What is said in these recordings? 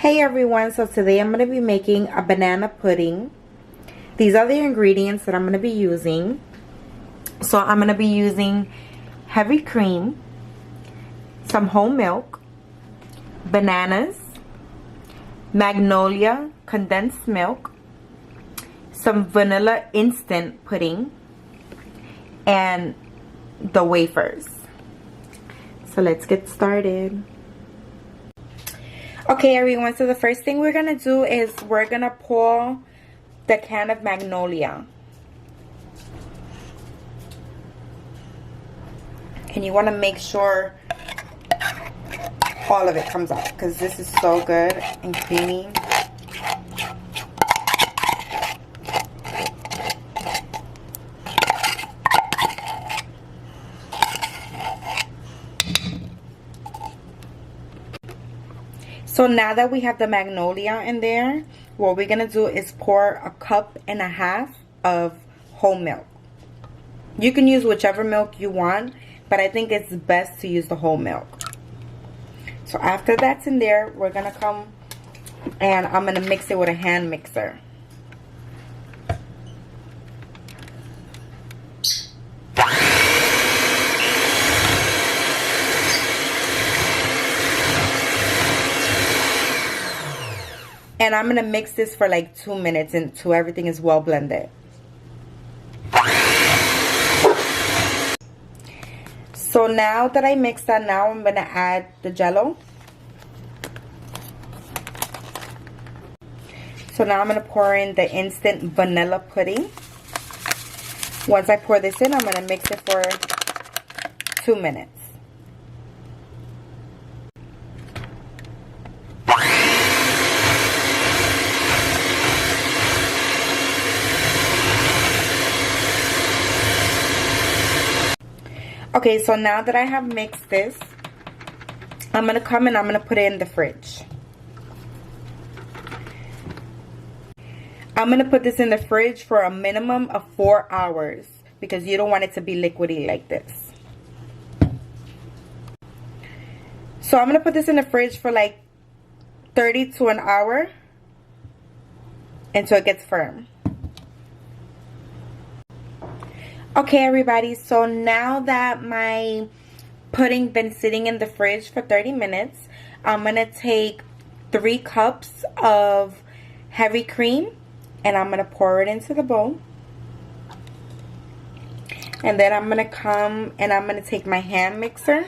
Hey everyone, so today I'm going to be making a banana pudding. These are the ingredients that I'm going to be using. So I'm going to be using heavy cream, some whole milk, bananas, magnolia condensed milk, some vanilla instant pudding, and the wafers. So let's get started. Okay everyone, so the first thing we're gonna do is we're gonna pour the can of magnolia. And you wanna make sure all of it comes out because this is so good and creamy. So now that we have the magnolia in there, what we're going to do is pour 1.5 cups of whole milk. You can use whichever milk you want, but I think it's best to use the whole milk. So after that's in there, we're going to come and I'm going to mix it with a hand mixer. And I'm going to mix this for like 2 minutes until everything is well blended. So now that I mixed that, now I'm going to add the Jell-o. So now I'm going to pour in the instant vanilla pudding. Once I pour this in, I'm going to mix it for 2 minutes. Okay, so now that I have mixed this, I'm going to come and I'm going to put it in the fridge. I'm going to put this in the fridge for a minimum of 4 hours because you don't want it to be liquidy like this. So I'm going to put this in the fridge for like 30 to an hour until it gets firm. Okay everybody, so now that my pudding been sitting in the fridge for 30 minutes, I'm going to take 3 cups of heavy cream and I'm going to pour it into the bowl. And then I'm going to come and I'm going to take my hand mixer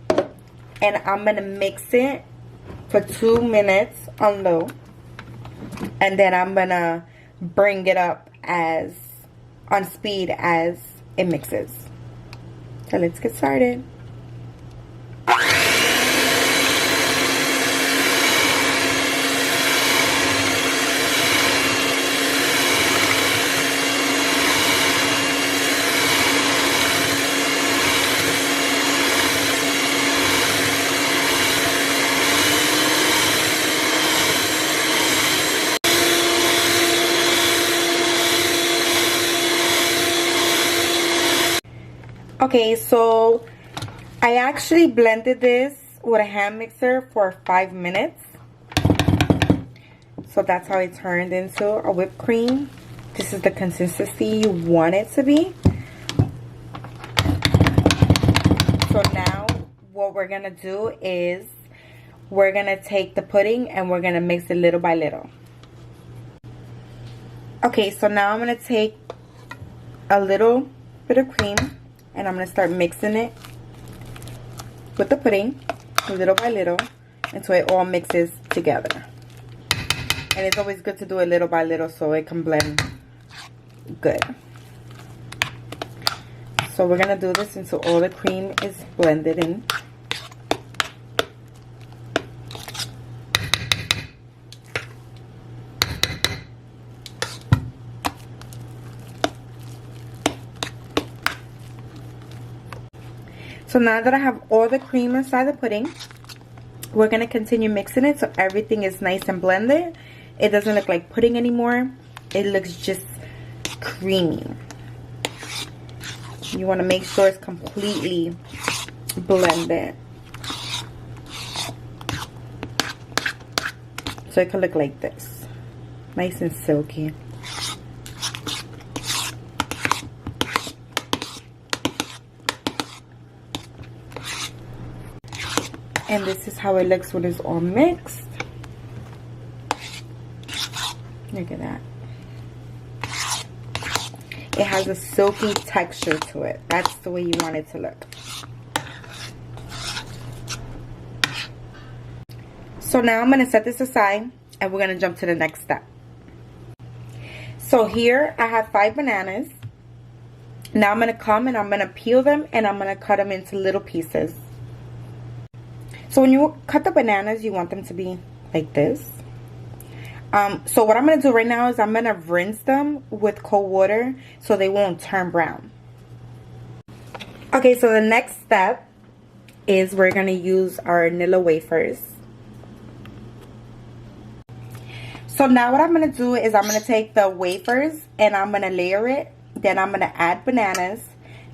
and I'm going to mix it for 2 minutes on low. And then I'm going to bring it up on speed as it mixes. So let's get started. Okay, so I actually blended this with a hand mixer for 5 minutes. So that's how it turned into a whipped cream. This is the consistency you want it to be. So now what we're going to do is we're going to take the pudding and we're going to mix it little by little. Okay, so now I'm going to take a little bit of cream and I'm going to start mixing it with the pudding little by little until it all mixes together. And it's always good to do it little by little so it can blend good. So we're going to do this until all the cream is blended in. So now that I have all the cream inside the pudding, we're going to continue mixing it so everything is nice and blended. It doesn't look like pudding anymore. It looks just creamy. You want to make sure it's completely blended. So it could look like this. Nice and silky. And this is how it looks when it's all mixed. Look at that. It has a silky texture to it. That's the way you want it to look. So now I'm going to set this aside and we're going to jump to the next step. So here I have 5 bananas. Now I'm going to come and I'm going to peel them and I'm going to cut them into little pieces. So when you cut the bananas, you want them to be like this. So what I'm going to do right now is I'm going to rinse them with cold water so they won't turn brown. Okay, so the next step is we're going to use our Nilla Wafers. So now what I'm going to do is I'm going to take the wafers and I'm going to layer it. Then I'm going to add bananas.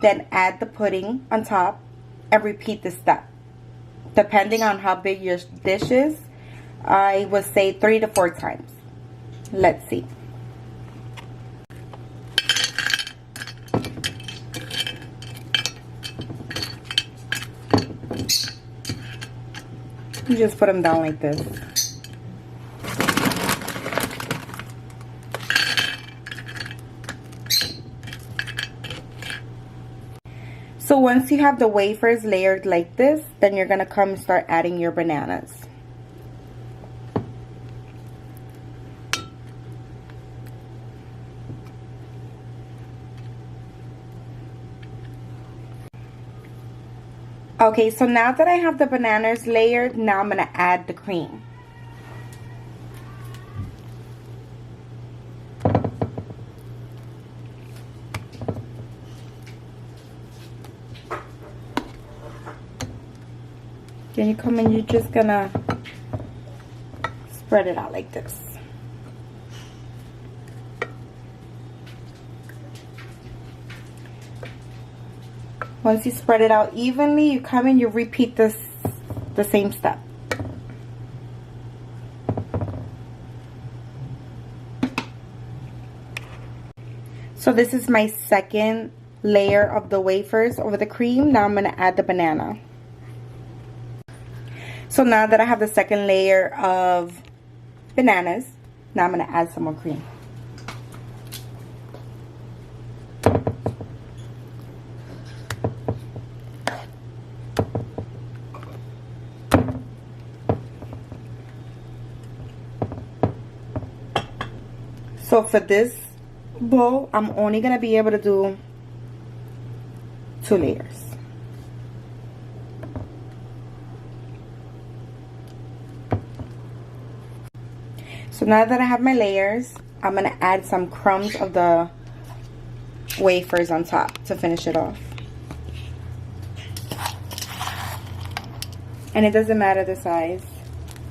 Then add the pudding on top and repeat the step. Depending on how big your dish is, I would say 3 to 4 times. Let's see. You just put them down like this. So once you have the wafers layered like this, then you're going to come and start adding your bananas. Okay, so now that I have the bananas layered, now I'm going to add the cream. Then you come and you're just going to spread it out like this. Once you spread it out evenly, you come and you repeat the same step. So this is my second layer of the wafers over the cream. Now I'm going to add the banana. So now that I have the second layer of bananas, now I'm going to add some more cream. So for this bowl, I'm only going to be able to do 2 layers. So now that I have my layers, I'm going to add some crumbs of the wafers on top to finish it off. And it doesn't matter the size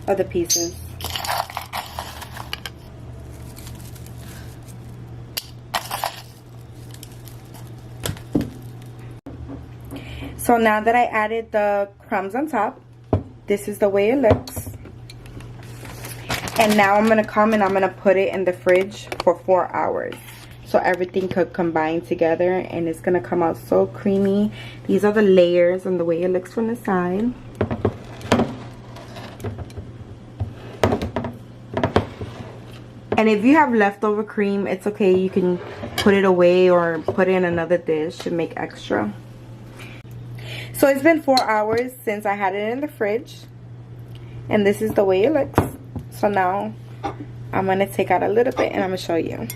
of the pieces. So now that I added the crumbs on top, this is the way it looks. And now I'm going to come and I'm going to put it in the fridge for 4 hours. So everything could combine together and it's going to come out so creamy. These are the layers and the way it looks from the side. And if you have leftover cream, it's okay. You can put it away or put it in another dish and make extra. So it's been 4 hours since I had it in the fridge. And this is the way it looks. So now I'm going to take out a little bit and I'm going to show you.